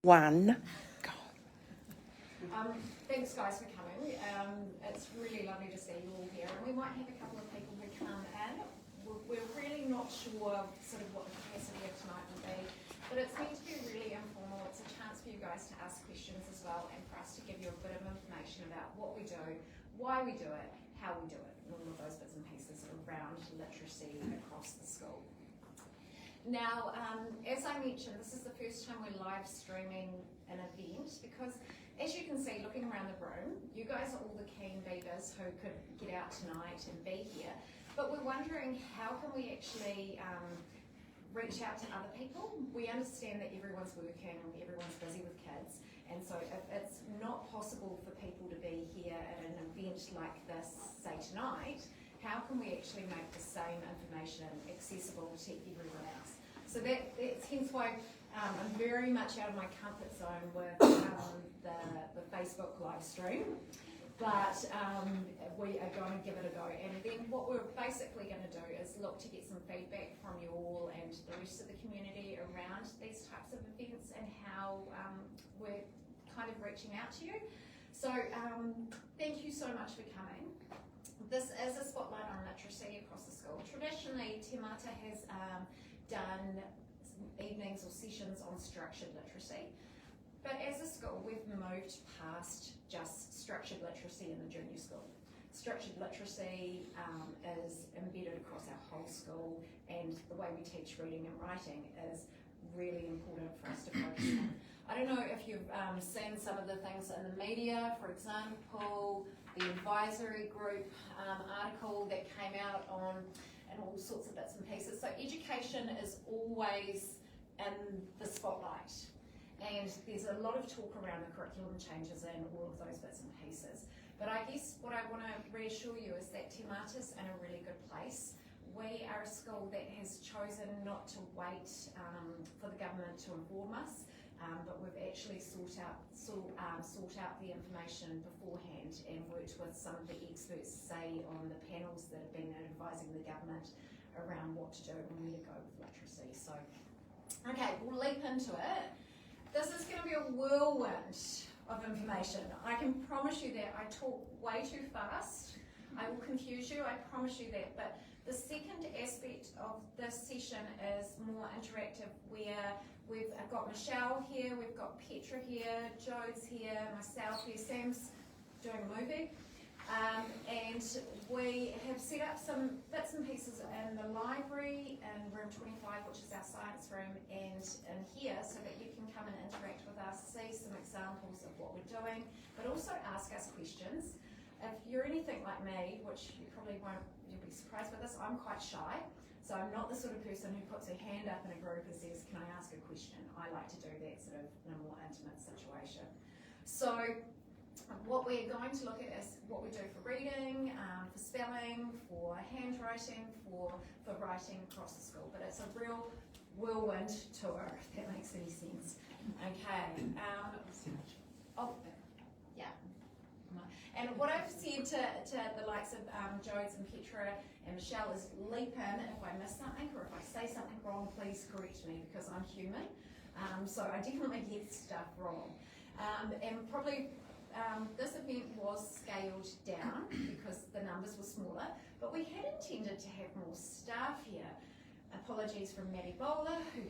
One, go. Thanks guys for coming. It's really lovely to see you all here, and we might have a couple of people who come in. We're really not sure sort of what the capacity of tonight will be, but it's meant to be really informal. It's a chance for you guys to ask questions as well, and for us to give you a bit of information about what we do, why we do it, how we do it, and all of those bits and pieces around literacy across the school. Now, as I mentioned, this is the first time we're live streaming an event because, as you can see, looking around the room, you guys are all the keen beavers who could get out tonight and be here. But we're wondering, how can we actually reach out to other people? We understand that everyone's working and everyone's busy with kids, and so if it's not possible for people to be here at an event like this, say tonight, how can we actually make the same information accessible to everyone else? So that's hence why I'm very much out of my comfort zone with the Facebook live stream, but we are going to give it a go. And then what we're basically going to do is look to get some feedback from you all and the rest of the community around these types of events and how we're kind of reaching out to you. So thank you so much for coming. This is a spotlight on literacy across the school. Traditionally, Te Mata has done evenings or sessions on structured literacy, but as a school we've moved past just structured literacy in the junior school. Structured literacy is embedded across our whole school, and the way we teach reading and writing is really important for us to focus on. I don't know if you've seen some of the things in the media, for example, the advisory group article that came out on and all sorts of bits and pieces. So education is always in the spotlight, and there's a lot of talk around the curriculum changes and all of those bits and pieces. But I guess what I want to reassure you is that Te Mata's in a really good place. We are a school that has chosen not to wait for the government to inform us, but we've actually sought out the information beforehand and worked with some of the experts, say on the panels that have been advising the government around what to do and where to go with literacy. So, okay, we'll leap into it. This is going to be a whirlwind of information. I can promise you that. I talk way too fast. I will confuse you, I promise you that. But the second aspect of this session is more interactive, where we've got Michelle here, we've got Petra here, Jode's here, myself here, Sam's doing a movie. And we have set up some bits and pieces in the library in room 25, which is our science room, and in here, so that you can come and interact with us, see some examples of what we're doing, but also ask us questions. If you're anything like me, which you probably won't, you'll be surprised with this, I'm quite shy. So I'm not the sort of person who puts her hand up in a group and says, can I ask a question? I like to do that sort of in a more intimate situation. So what we're going to look at is what we do for reading, for spelling, for handwriting, for writing across the school. But it's a real whirlwind tour, if that makes any sense. Okay. Yeah. And what I've said to the likes of Jodes and Petra and Michelle is leap in if I miss something, or if I say something wrong, please correct me, because I'm human. So I definitely get stuff wrong. And probably this event was scaled down because the numbers were smaller, but we had intended to have more staff here. Apologies from Maddie Bowler, who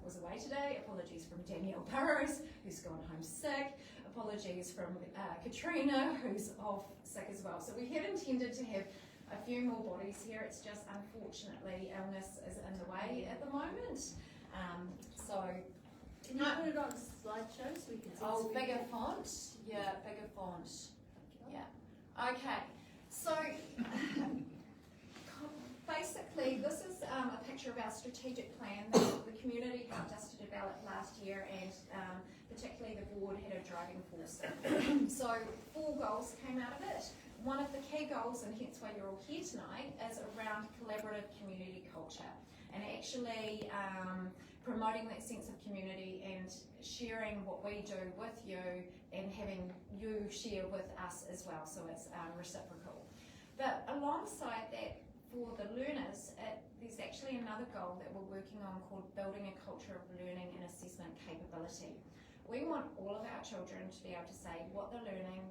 was away today. Apologies from Danielle Burrows, who's gone home sick. Apologies from Katrina, who's off sick as well. So we had intended to have a few more bodies here. It's just unfortunately illness is in the way at the moment. Can you put it on slideshow so we can see? Oh, bigger font? Yeah, bigger font. Yeah. Okay. So basically, this is a picture of our strategic plan that the community helped us to develop last year, and particularly the board had a driving force. So 4 goals came out of it. One of the key goals, and hence why you're all here tonight, is around collaborative community culture, and actually promoting that sense of community and sharing what we do with you and having you share with us as well, so it's reciprocal. But alongside that, for the learners, there's actually another goal that we're working on called building a culture of learning and assessment capability. We want all of our children to be able to say what they're learning,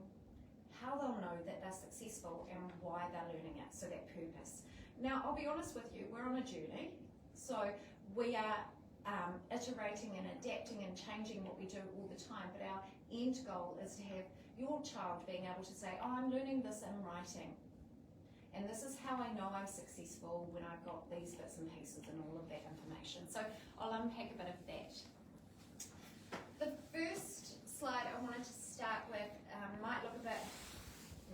how they'll know that they're successful, and why they're learning it, so that purpose. Now, I'll be honest with you, we're on a journey, so we are iterating and adapting and changing what we do all the time, but our end goal is to have your child being able to say, oh, I'm learning this in writing, and this is how I know I'm successful when I've got these bits and pieces and all of that information. So I'll unpack a bit of that. The first slide I wanted to start with might look a bit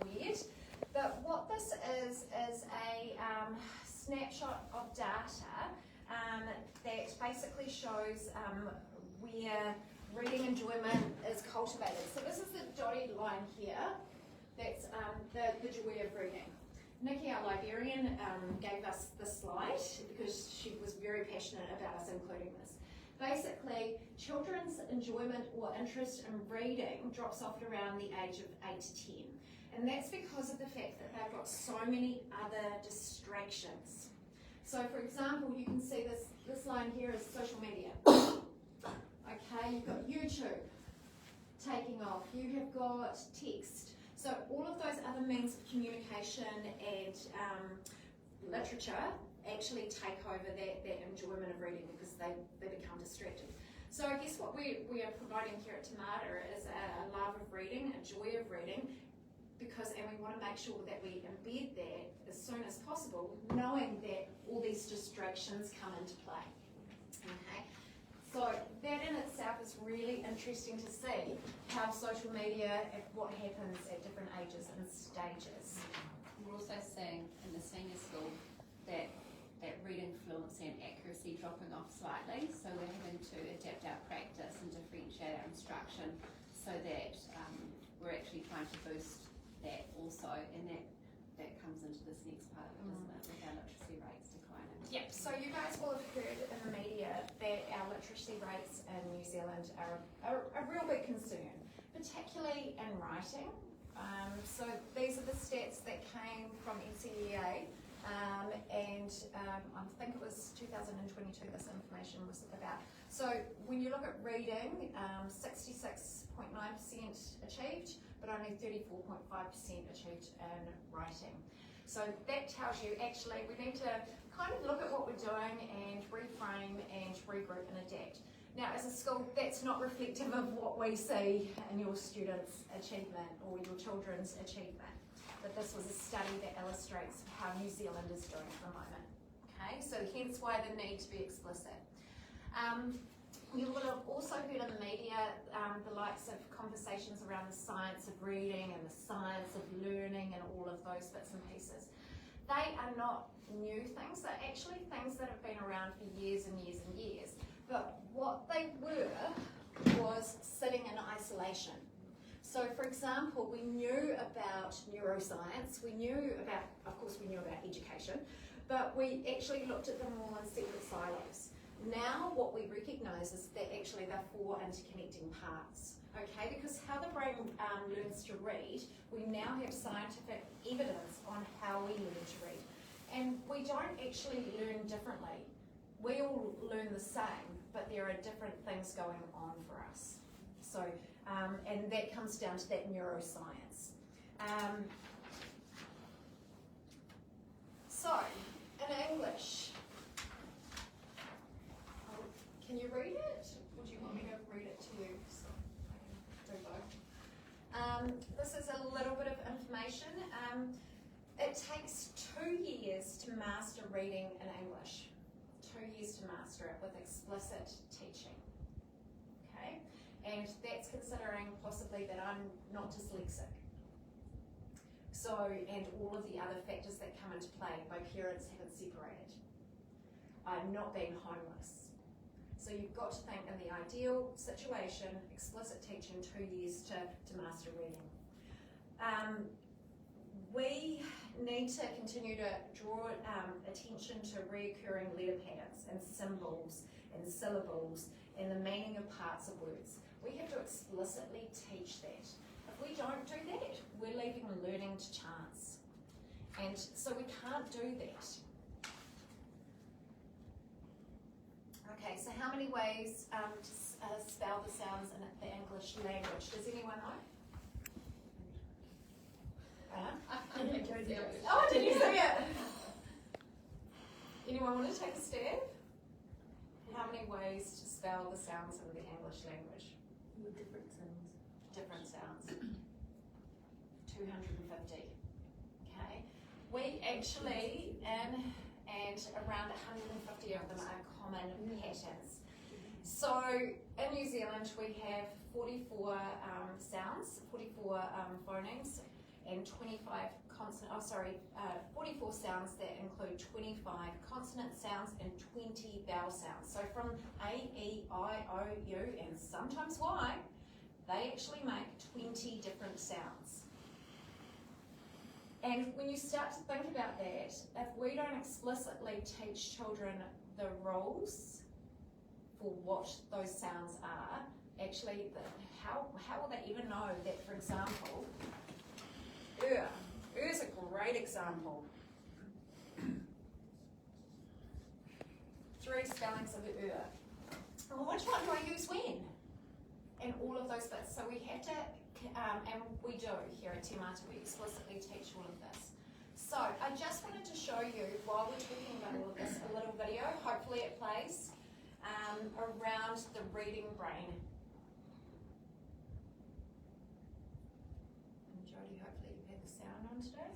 weird, but what this is a snapshot of data that basically shows where reading enjoyment is cultivated. So this is the dotted line here, that's the joy of reading. Nikki, our librarian, gave us this slide because she was very passionate about us including this. Basically, children's enjoyment or interest in reading drops off at around the age of 8 to 10. And that's because of the fact that they've got so many other distractions. So for example, you can see this line here is social media. Okay, you've got YouTube taking off, you have got text. So all of those other means of communication and literature actually take over that enjoyment of reading because they become distracted. So I guess what we are providing here at Te Mata is a love of reading, a joy of reading, and we want to make sure that we embed that as soon as possible, knowing that all these distractions come into play. Okay, so that in itself is really interesting to see how social media, what happens at different ages and stages. We're also seeing in the senior school that reading fluency and accuracy dropping off slightly, so we're having to adapt our practice and differentiate our instruction so that we're actually trying to boost that also, and that comes into this next part of it, doesn't it, with our literacy rates declining. Yep, so you guys will have heard in the media that our literacy rates in New Zealand are a real big concern, particularly in writing. So these are the stats that came from NCEA, and I think it was 2022 this information was about. So when you look at reading, 66.9% achieved, but only 34.5% achieved in writing. So that tells you actually we need to kind of look at what we're doing and reframe and regroup and adapt. Now as a school, that's not reflective of what we see in your students' achievement or your children's achievement. But this was a study that illustrates how New Zealand is doing at the moment. Okay, so hence why the need to be explicit. You will have also heard in the media the likes of conversations around the science of reading and the science of learning and all of those bits and pieces. They are not new things, they're actually things that have been around for years and years and years. But what they were was sitting in isolation. So for example, we knew about neuroscience, we knew about, of course we knew about education, but we actually looked at them all in separate silos. Now what we recognise is that actually they're four interconnecting parts, okay? Because how the brain learns to read, we now have scientific evidence on how we learn to read. And we don't actually learn differently. We all learn the same, but there are different things going on for us. So, and that comes down to that neuroscience. So, in English, can you read it? Would you want me to read it to you? So I can do both. This is a little bit of information. It takes 2 years to master reading in English. 2 years to master it with explicit teaching. Okay? And that's considering possibly that I'm not dyslexic. So, and all of the other factors that come into play. My parents haven't separated. I'm not being homeless. So you've got to think in the ideal situation, explicit teaching, 2 years to master reading. We need to continue to draw attention to reoccurring letter patterns and symbols and syllables and the meaning of parts of words. We have to explicitly teach that. If we don't do that, we're leaving learning to chance. And so we can't do that. Okay, so how many ways to spell the sounds in the English language. Does anyone know? Oh, did you see it? Anyone want to take a stab? How many ways to spell the sounds in the English language? With different sounds. Different sounds. 250. Okay. We actually, and around 150 of them are common patterns. So in New Zealand we have 44 sounds, 44 phonemes, and 44 sounds that include 25 consonant sounds and 20 vowel sounds. So from A, E, I, O, U, and sometimes Y, they actually make 20 different sounds. And when you start to think about that, if we don't explicitly teach children the rules for what those sounds are, actually, how will they even know that, for example, is a great example. 3 spellings of well, which one do I use when? And all of those bits. So we have to, and we do here at Te Mata, we explicitly teach all of this. So I just wanted to show you, while we're talking about all of this, a little video, hopefully it plays, around the reading brain. And Jodie, hopefully you've had the sound on today.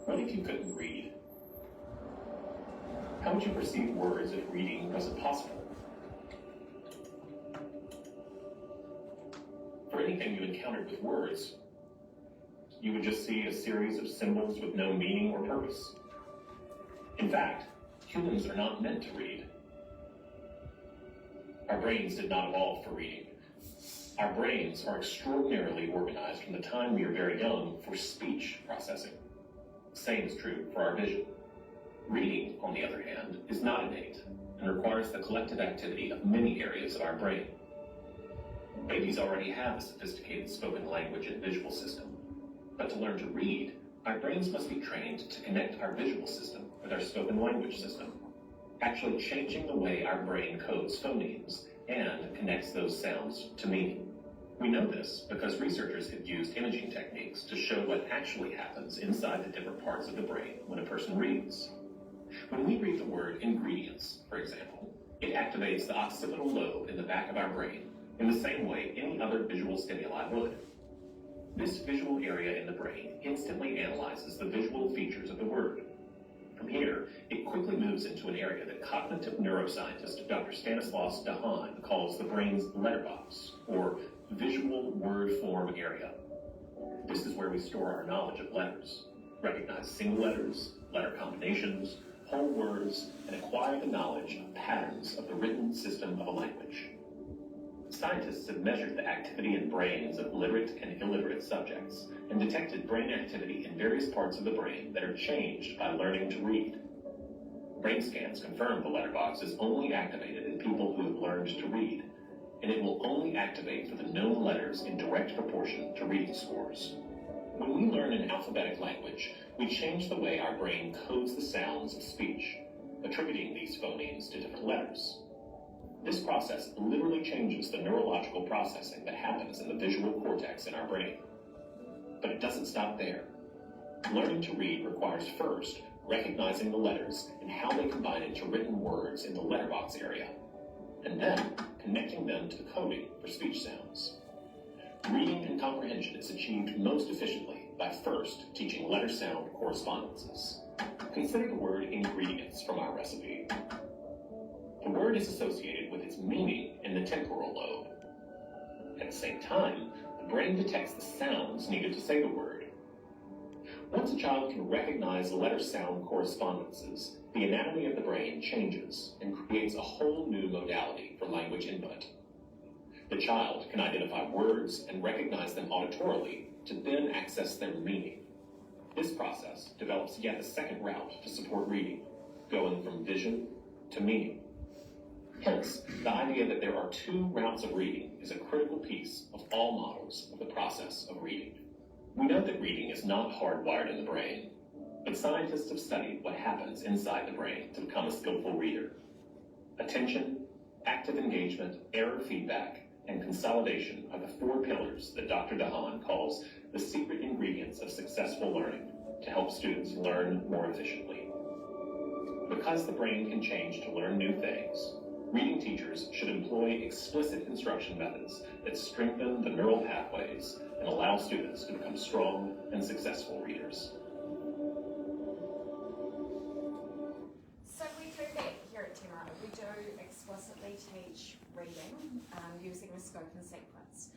What if you couldn't read? How would you perceive words if reading wasn't possible? For anything you encountered with words, you would just see a series of symbols with no meaning or purpose. In fact, humans are not meant to read. Our brains did not evolve for reading. Our brains are extraordinarily organized from the time we are very young for speech processing. Same is true for our vision. Reading, on the other hand, is not innate and requires the collective activity of many areas of our brain. Babies already have a sophisticated spoken language and visual system, but to learn to read, our brains must be trained to connect our visual system with our spoken language system, actually changing the way our brain codes phonemes and connects those sounds to meaning. We know this because researchers have used imaging techniques to show what actually happens inside the different parts of the brain when a person reads. When we read the word ingredients, for example, it activates the occipital lobe in the back of our brain in the same way any other visual stimuli would. This visual area in the brain instantly analyzes the visual features of the word. From here, it quickly moves into an area that cognitive neuroscientist Dr. Stanislaus Dehaene calls the brain's letterbox, or visual word form area. This is where we store our knowledge of letters, recognize single letters, letter combinations, whole words, and acquire the knowledge of patterns of the written system of a language. Scientists have measured the activity in brains of literate and illiterate subjects and detected brain activity in various parts of the brain that are changed by learning to read. Brain scans confirm the letterbox is only activated in people who have learned to read, and it will only activate for the known letters in direct proportion to reading scores. When we learn an alphabetic language, we change the way our brain codes the sounds of speech, attributing these phonemes to different letters. This process literally changes the neurological processing that happens in the visual cortex in our brain. But it doesn't stop there. Learning to read requires first recognizing the letters and how they combine into written words in the letterbox area, and then connecting them to the coding for speech sounds. Reading and comprehension is achieved most efficiently by first teaching letter-sound correspondences. Consider the word ingredients from our recipe. The word is associated with its meaning in the temporal lobe. At the same time, the brain detects the sounds needed to say the word. Once a child can recognize letter-sound correspondences, the anatomy of the brain changes and creates a whole new modality for language input. The child can identify words and recognize them auditorily to then access their meaning. This process develops yet a second route to support reading, going from vision to meaning. Hence, the idea that there are two routes of reading is a critical piece of all models of the process of reading. We know that reading is not hardwired in the brain, but scientists have studied what happens inside the brain to become a skillful reader. Attention, active engagement, error feedback, and consolidation are the 4 pillars that Dr. DeHaan calls the secret ingredients of successful learning to help students learn more efficiently. Because the brain can change to learn new things, reading teachers should employ explicit instruction methods that strengthen the neural pathways and allow students to become strong and successful readers. So we do that here at Tenaro. We do explicitly teach reading using the scope and sequence.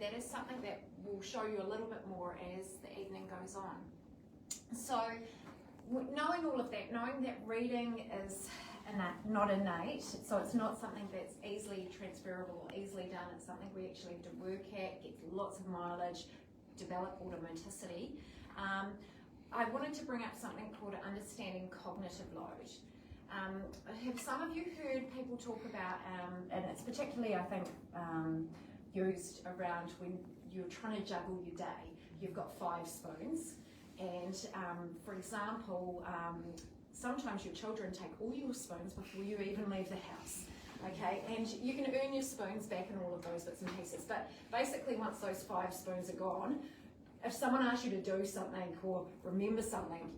That is something that we'll show you a little bit more as the evening goes on. So knowing all of that, knowing that reading is not innate, so it's not something that's easily transferable or easily done, it's something we actually have to work at, get lots of mileage, develop automaticity. I wanted to bring up something called understanding cognitive load. Have some of you heard people talk about, and it's particularly, I think, used around when you're trying to juggle your day. You've got 5 spoons, and for example, sometimes your children take all your spoons before you even leave the house. Okay, and you can earn your spoons back and all of those bits and pieces, but basically once those 5 spoons are gone, if someone asks you to do something or remember something,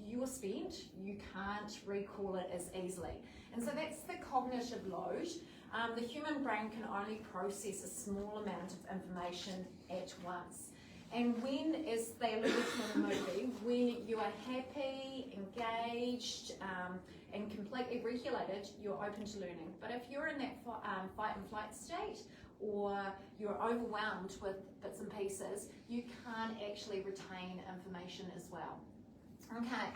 you're spent, you can't recall it as easily. And so that's the cognitive load. The human brain can only process a small amount of information at once. And when, as they alluded to in the movie, when you are happy, engaged, and completely regulated, you're open to learning. But if you're in that fight and flight state, or you're overwhelmed with bits and pieces, you can't actually retain information as well. Okay,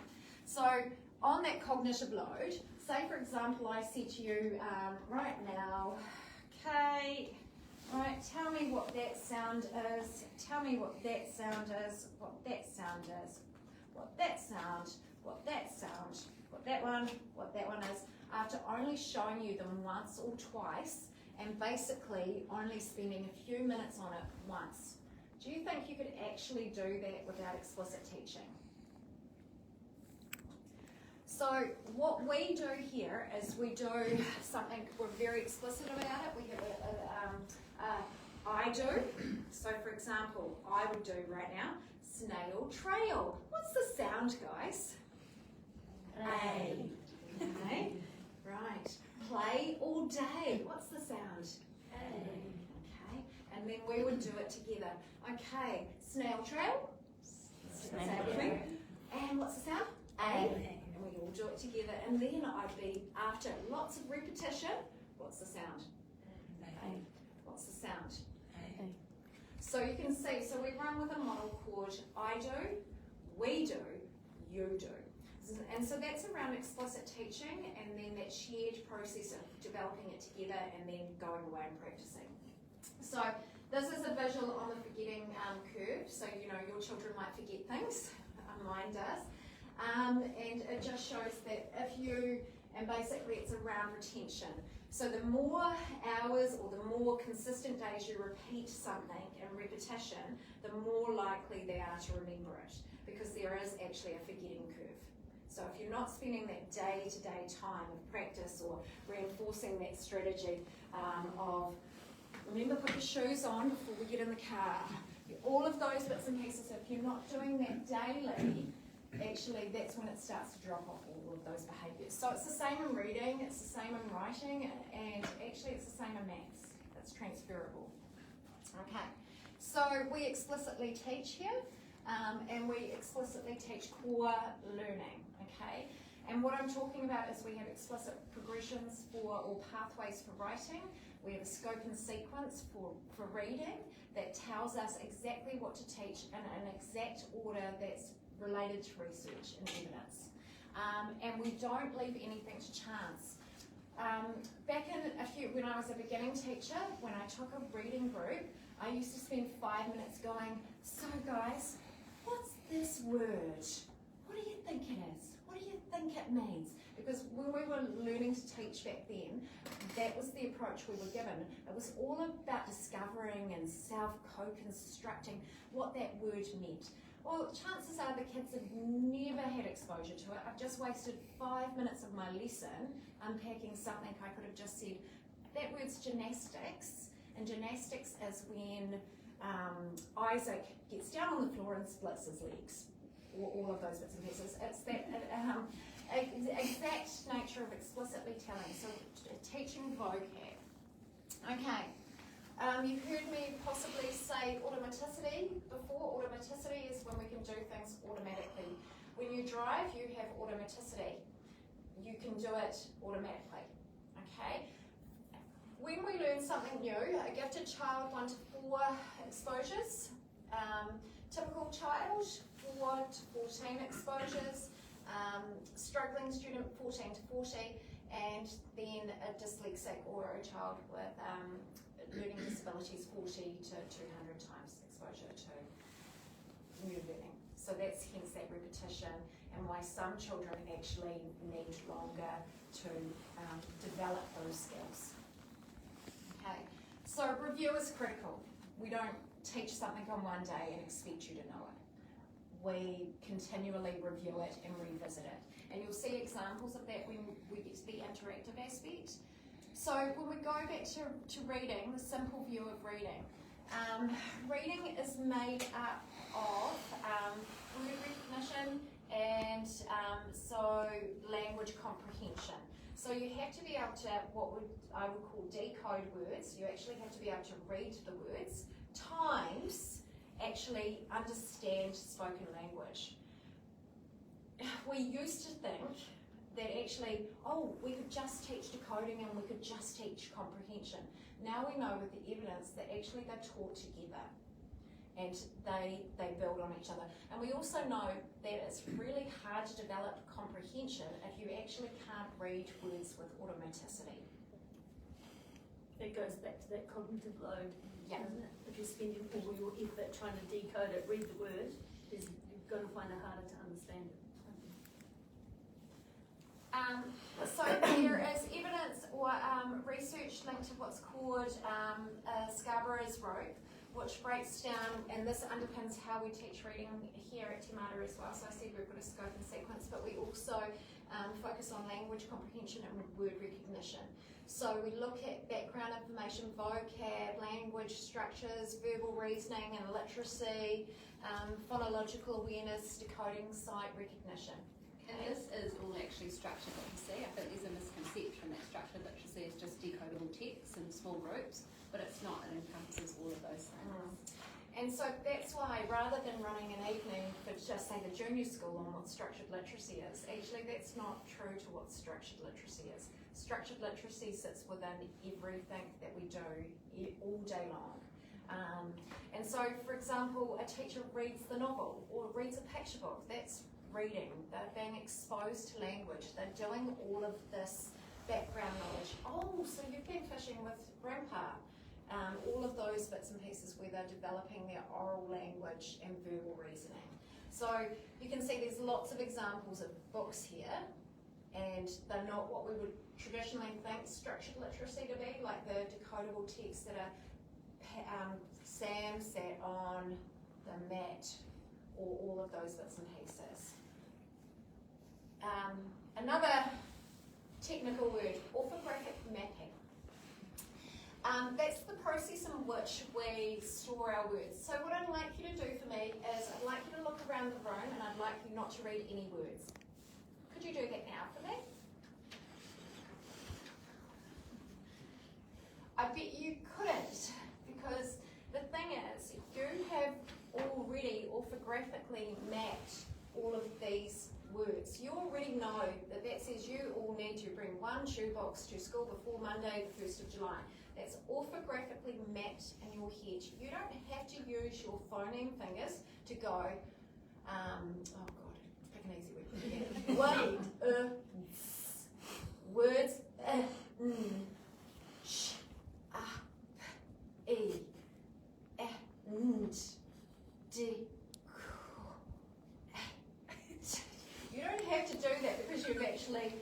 so on that cognitive load, say for example I said to you right now, okay, right, tell me what that sound is, tell me what that sound is, what that sound is, what that sound, what that sound, what that one is, after only showing you them once or twice, and basically only spending a few minutes on it once. Do you think you could actually do that without explicit teaching? So what we do here is we do something, we're very explicit about it. We have I do. So for example, I would do right now, snail trail. What's the sound, guys? A. Okay, right. Play all day. What's the sound? A. Okay, and then we would do it together. Okay, snail trail. Say it with me. And what's the sound? A. And we all do it together. And then I'd be, after lots of repetition, what's the sound? A. What's the sound? A. So you can see, so we run with a model called I do, we do, you do. And so that's around explicit teaching and then that shared process of developing it together and then going away and practicing. So this is a visual on the forgetting curve. So, you know, your children might forget things, mine does. And it just shows that if you, and basically it's around retention. So the more hours or the more consistent days you repeat something in repetition, the more likely they are to remember it, because there is actually a forgetting curve. So if you're not spending that day-to-day time of practice or reinforcing that strategy of, remember, put your shoes on before we get in the car, all of those bits and pieces, if you're not doing that daily, actually that's when it starts to drop off all of those behaviours. So it's the same in reading, it's the same in writing, and actually it's the same in maths. It's transferable. Okay, so we explicitly teach here, and we explicitly teach core learning. Okay, and what I'm talking about is we have explicit progressions for, or pathways for writing. We have a scope and sequence for reading that tells us exactly what to teach in an exact order that's related to research and evidence. And we don't leave anything to chance. Back in when I was a beginning teacher, when I took a reading group, I used to spend 5 minutes going, so guys, what's this word? What do you think it is? What do you think it means? Because when we were learning to teach back then, that was the approach we were given. It was all about discovering and self-co-constructing what that word meant. Well, chances are the kids have never had exposure to it. I've just wasted 5 minutes of my lesson unpacking something I could have just said. That word's gymnastics, and gymnastics is when Isaac gets down on the floor and splits his legs, or all of those bits and pieces. It's that exact nature of explicitly telling, so teaching vocab. Okay, you've heard me possibly say automaticity before. Automaticity is when we can do things automatically. When you drive, you have automaticity. You can do it automatically, okay? When we learn something new, a gifted child, 1 to 4 exposures. Typical child, 4 to 14 exposures. Struggling student, 14 to 40. And then a dyslexic or a child with learning disabilities, 40 to 200 times exposure to new learning. So that's hence that repetition, and why some children actually need longer to develop those skills. Okay, so review is critical. We don't teach something on one day and expect you to know it. We continually review it and revisit it. And you'll see examples of that when we get to the interactive aspect. So when we go back to reading, the simple view of reading. Reading is made up of word recognition and so language comprehension. So you have to be able to, I would call decode words. You actually have to be able to read the words, times actually understand spoken language. We used to think that actually, we could just teach decoding and we could just teach comprehension. Now we know with the evidence that actually they're taught together and they build on each other. And we also know that it's really hard to develop comprehension if you actually can't read words with automaticity. It goes back to that cognitive load, Yeah. doesn't it? If you're spending all your effort trying to decode it, read the word, you're going to find it harder to understand it. So there is evidence or research linked to what's called Scarborough's rope, which breaks down, and this underpins how we teach reading here at Te Mata as well. So I said we've got a scope and sequence, but we also focus on language comprehension and word recognition. So we look at background information, vocab, language structures, verbal reasoning and literacy, phonological awareness, decoding, sight recognition. And this is all actually structured literacy. I think there's a misconception that structured literacy is just decodable text in small groups, but it's not. It encompasses all of those things. And so that's why, rather than running an evening for just say the junior school on what structured literacy is, actually that's not true to what structured literacy is. Structured literacy sits within everything that we do all day long. And so, for example, a teacher reads the novel or reads a picture book. That's reading. They're being exposed to language. They're doing all of this background knowledge. Oh, so you've been fishing with Grandpa. All of those bits and pieces where they're developing their oral language and verbal reasoning. So you can see there's lots of examples of books here, and they're not what we would traditionally think structured literacy to be, like the decodable texts that are Sam sat on the mat, or all of those bits and pieces. Another technical word, orthographic mapping. That's the process in which we store our words. So what I'd like you to do for me is I'd like you to look around the room and I'd like you not to read any words. Could you do that now for me? I bet you couldn't, because the thing is, you have already orthographically mapped all of these words. You already know that that says you all need to bring one shoebox to school before Monday, the 1st of July. That's orthographically mapped in your head. You don't have to use your phoneme fingers to go, oh God, pick an easy word. Words, sh, e, d. You don't have to do that because you've actually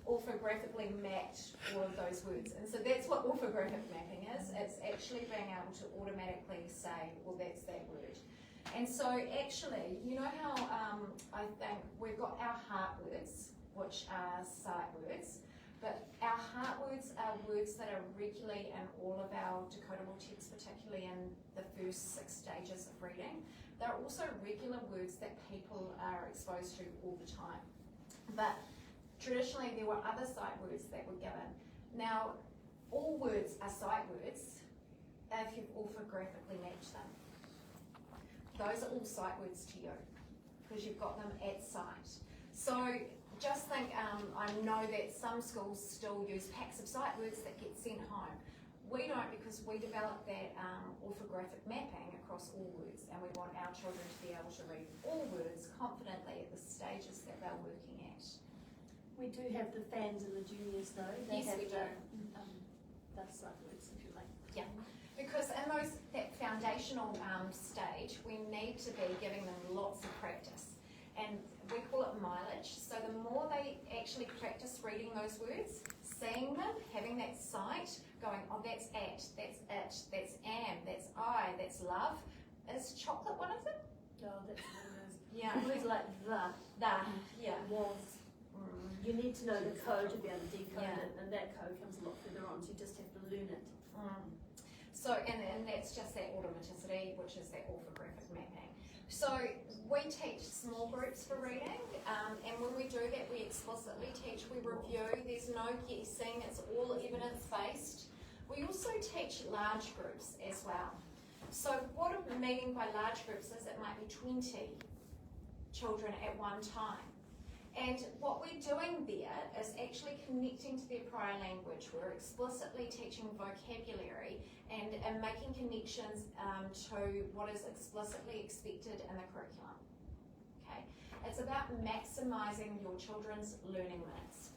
orthographically match all of those words. And so that's what orthographic mapping is. It's actually being able to automatically say, well, that's that word. And so actually, you know how I think we've got our heart words, which are sight words, but our heart words are words that are regularly in all of our decodable texts, particularly in the first 6 stages of reading. They're also regular words that people are exposed to all the time. But traditionally there were other sight words that were given. Now, all words are sight words if you've orthographically matched them. Those are all sight words to you because you've got them at sight. So just think, I know that some schools still use packs of sight words that get sent home. We don't, because we develop that orthographic mapping across all words, and we want our children to be able to read all words confidently at the stages that they're working at. We do have the fans and the juniors though. They Yes, have we do. That's sight words, if you like. Yeah. Because in that foundational stage, we need to be giving them lots of practice. And we call it mileage. So the more they actually practice reading those words, seeing them, having that sight, going, oh, that's at, that's it, that's am, that's I, that's love. Is chocolate one of them? Oh, that's one of those. Yeah. Words like the, Yeah. was. You need to know the code to be able to decode Yeah. it, and that code comes a lot further on, so you just have to learn it. So, and that's just that automaticity, which is that orthographic mapping. So we teach small groups for reading, and when we do that, we explicitly teach, we review, there's no guessing, it's all evidence-based. We also teach large groups as well. So what I'm meaning by large groups is it might be 20 children at one time. And what we're doing there is actually connecting to their prior language. We're explicitly teaching vocabulary and making connections to what is explicitly expected in the curriculum. Okay, it's about maximising your children's learning minutes,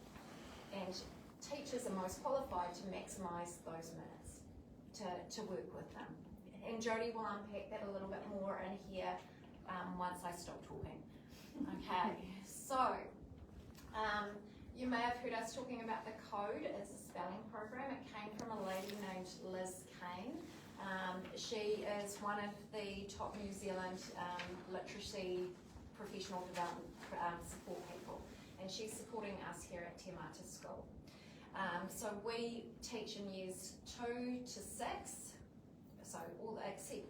and teachers are most qualified to maximise those minutes to work with them. And Jodie will unpack that a little bit more in here once I stop talking. Okay, so you may have heard us talking about the code. It's a spelling program. It came from a lady named Liz Kane. She is one of the top New Zealand literacy professional development support people, and she's supporting us here at Te Mata School. So we teach in years 2 to 6. So all except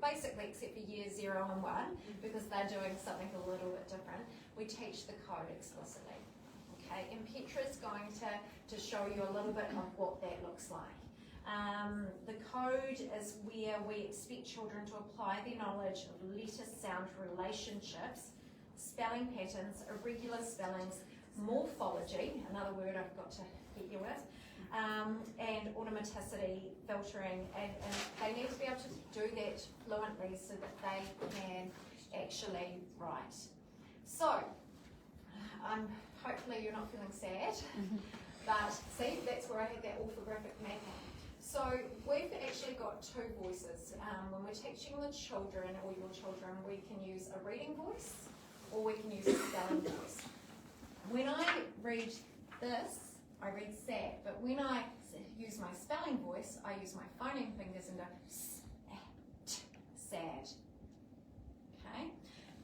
for years 0 and 1, because they're doing something a little bit different. We teach the code explicitly. Okay, and Petra's going to show you a little bit of what that looks like. The code is where we expect children to apply their knowledge of letter-sound relationships, spelling patterns, irregular spellings, morphology, another word I've got to hit you with, and automaticity, filtering, and they need to be able to do that fluently so that they can actually write. So, hopefully you're not feeling sad, but see, that's where I had that orthographic mapping. So we've actually got 2 voices. When we're teaching the children or your children, we can use a reading voice or we can use a spelling voice. When I read this, I read sad, but when I use my spelling voice, I use my phoning fingers and go sad. Okay?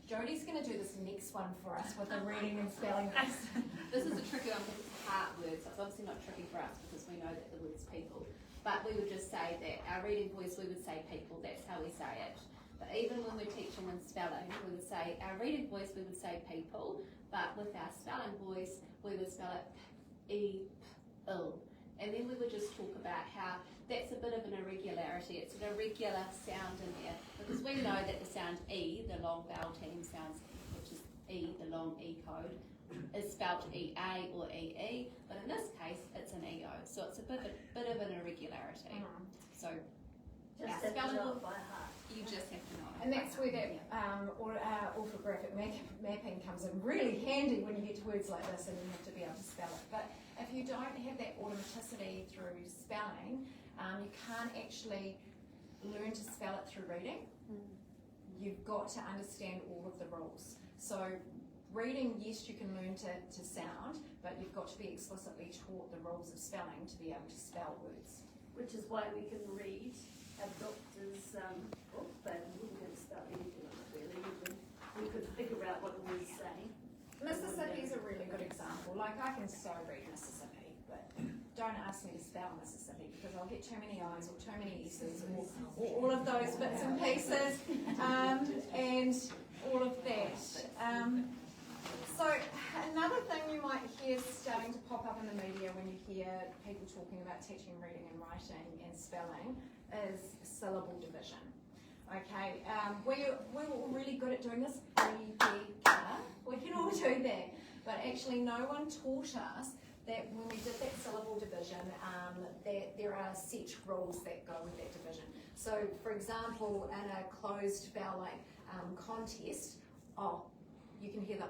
Jodie's going to do this next one for us with the reading and spelling voice. This is a tricky one because it's heart words. It's obviously not tricky for us because we know that the word's people. But we would just say that our reading voice, we would say people. That's how we say it. But even when we're teaching in spelling, we would say our reading voice, we would say people. But with our spelling voice, we would spell it E-P-L. And then we would just talk about how that's a bit of an irregularity. It's an irregular sound in there. Because we know that the sound E, the long vowel team sounds, which is E, the long E code, is spelled E-A or E-E, but in this case, it's an E-O. So it's a bit of an irregularity. So Just our have to spelling know will, it by heart. you just have to know it. And that's where that orthographic mapping comes in really handy when you get to words like this and you have to be able to spell it. But if you don't have that automaticity through spelling, you can't actually learn to spell it through reading. You've got to understand all of the rules. So reading, yes, you can learn to sound, but you've got to be explicitly taught the rules of spelling to be able to spell words. Which is why we can read a doctor's book, but we wouldn't be able to spell anything on it really. We could figure out what it was saying. Mississippi is a really good example. Like, I can so read Mississippi, but don't ask me to spell Mississippi because I'll get too many I's or too many S's or all of those bits and pieces, and all of that. So another thing you might hear starting to pop up in the media when you hear people talking about teaching reading and writing and spelling is syllable division. Okay, we're all really good at doing this. We can all do that, but actually no one taught us that when we did that syllable division, that there are set rules that go with that division. So, for example, in a closed vowel contest, you can hear the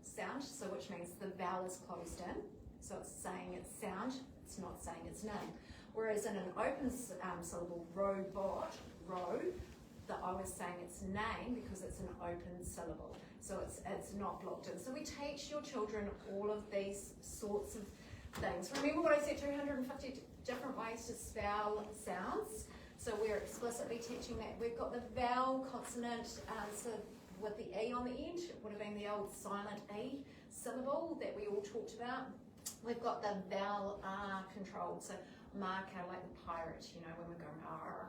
sound, so which means the vowel is closed in, so it's saying its sound, it's not saying its name. Whereas in an open syllable, robot, the O is saying its name because it's an open syllable, so it's not blocked in. So we teach your children all of these sorts of things. Remember what I said, 250 different ways to spell sounds, so we're explicitly teaching that. We've got the vowel consonant, so with the E on the end, it would have been the old silent E syllable that we all talked about. We've got the vowel R controlled, so marker like the pirate, you know, when we're going R.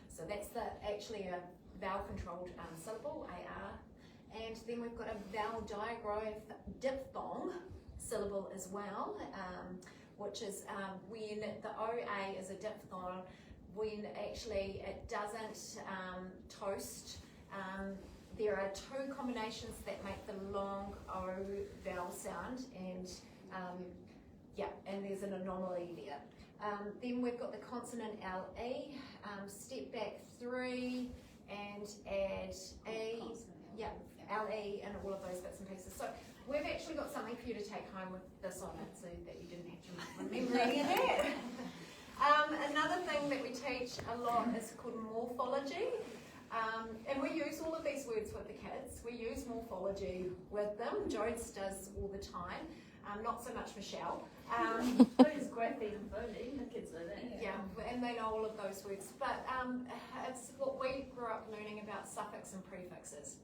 So that's actually a vowel controlled syllable, AR. And then we've got a vowel diphthong syllable as well, which is when the OA is a diphthong, when actually it doesn't toast. There are two combinations that make the long O vowel sound, and and there's an anomaly there. Then we've got the consonant LE, step back 3 and add E, LE and all of those bits and pieces. So we've actually got something for you to take home with this on it so that you didn't have to remember any of that. Another thing that we teach a lot is called morphology. And we use all of these words with the kids. We use morphology with them. Jodes does all the time. Not so much Michelle. Those grapheme and phoneme, the kids know that. Yeah, and they know all of those words. But it's what we grew up learning about suffix and prefixes.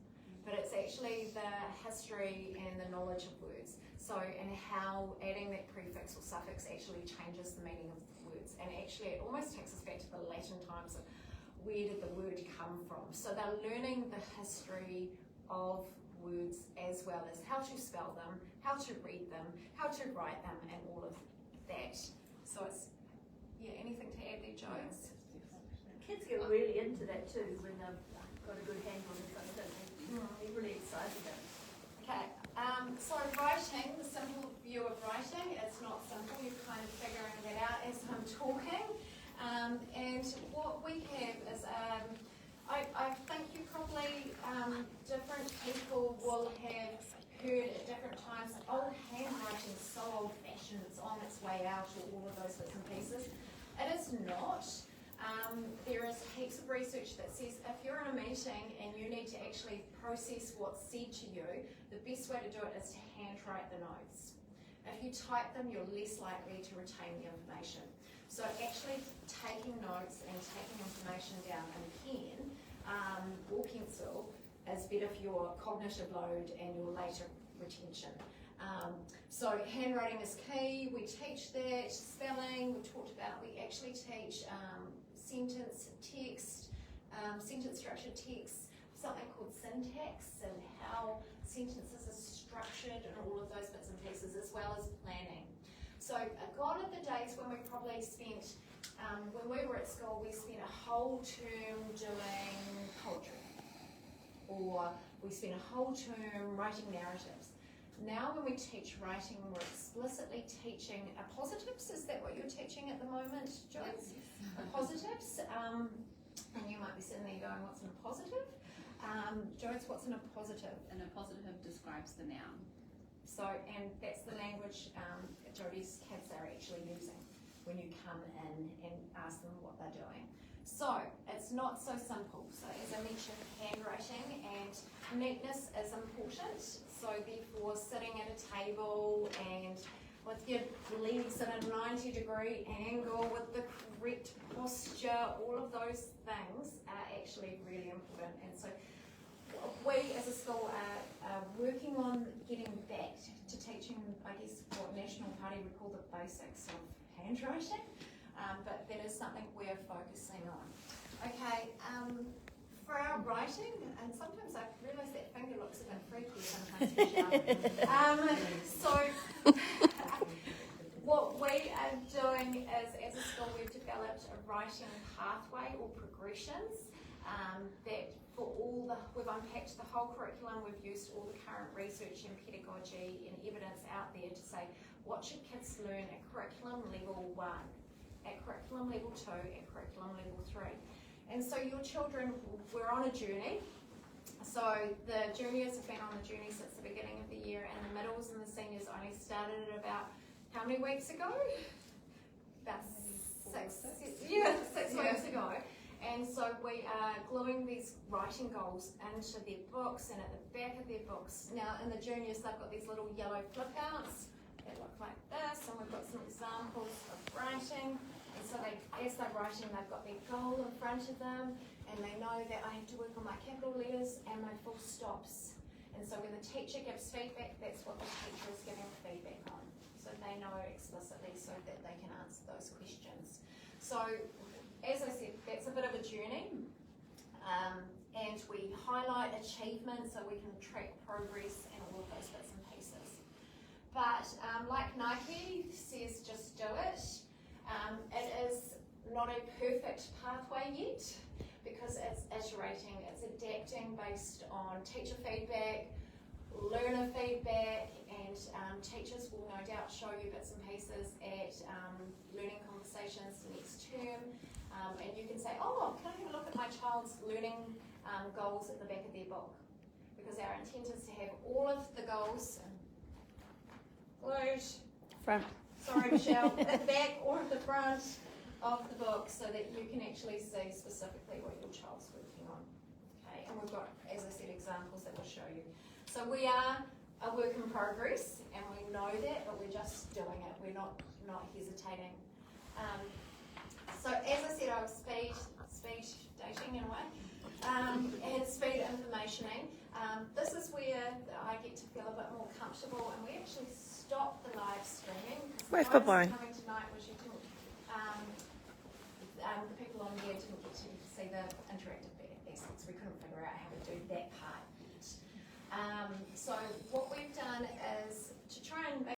But it's actually the history and the knowledge of words. So, and how adding that prefix or suffix actually changes the meaning of words. And actually it almost takes us back to the Latin times of where did the word come from. So they're learning the history of words as well as how to spell them, how to read them, how to write them, and all of that. So it's, anything to add there, Jones? Kids get really into that too when they've got a good handle on it, don't they? They're really excited about it. Okay, so writing, the simple view of writing, it's not simple, you're kind of figuring that out as I'm talking. And what we have is, I think you probably, different people will have heard at different times, old handwriting is so old fashioned, it's on its way out, or all of those bits and pieces. It is not. There is heaps of research that says if you're in a meeting and you need to actually process what's said to you, the best way to do it is to handwrite the notes. If you type them, you're less likely to retain the information. So actually taking notes and taking information down in pen or pencil is better for your cognitive load and your later retention. So handwriting is key. We teach that. Spelling, we talked about. We actually teach sentence text, sentence structured text, something called syntax and how sentences are structured and all of those bits and pieces, as well as planning. So gone are the days when we probably spent, when we were at school, we spent a whole term doing poetry, or we spent a whole term writing narratives. Now when we teach writing, we're explicitly teaching appositives. Is that what you're teaching at the moment, Joyce? Appositives. And you might be sitting there going, what's an appositive? Joyce, what's an appositive? An appositive describes the noun. So, and that's the language Jodie's kids are actually using when you come in and ask them what they're doing. So it's not so simple. So as I mentioned, handwriting and neatness is important. So therefore, sitting at a table and with your legs at a 90-degree angle, with the correct posture, all of those things are actually really important. And so we as a school are working on getting back to teaching, I guess, what National Party would call the basics of handwriting, but that is something we're focusing on. Okay, for our writing, and sometimes I realise that finger looks a bit freaky sometimes, Michelle. So what we are doing is, as a school, we've developed a writing pathway or progressions that for all the, we've unpacked the whole curriculum, we've used all the current research and pedagogy and evidence out there to say what should kids learn at curriculum level 1, at curriculum level 2, at curriculum level 3. And so your children, we're on a journey. So the juniors have been on a journey since the beginning of the year, and the middles and the seniors only started at about, how many weeks ago? About 6 weeks ago. And so we are gluing these writing goals into their books and at the back of their books. Now in the juniors, they've got these little yellow flip outs that look like this, and we've got some examples of writing. And so they, as they're writing, they've got their goal in front of them, and they know that I have to work on my capital letters and my full stops. And so when the teacher gives feedback, that's what the teacher is giving feedback on. So they know explicitly so that they can answer those questions. So as I said, that's a bit of a journey, and we highlight achievement so we can track progress and all of those bits and pieces. But like Nike says, just do it. It is not a perfect pathway yet because it's iterating, it's adapting based on teacher feedback, learner feedback, and teachers will no doubt show you bits and pieces at learning conversations next term. And you can say, oh, can I have a look at my child's learning goals at the back of their book? Because our intent is to have all of the goals glued, Front. sorry Michelle, at the back or at the front of the book so that you can actually see specifically what your child's working on. Okay, and we've got, as I said, examples that will show you. So we are a work in progress, and we know that, but we're just doing it. We're not hesitating. So as I said, I was speed dating in a way, and speed informationing. This is where I get to feel a bit more comfortable, and we actually stop the live streaming. Where's Bobbone? Coming tonight was you didn't, the people on here didn't get to see the interactive aspects. We couldn't figure out how to do that part yet. So what we've done is to try and make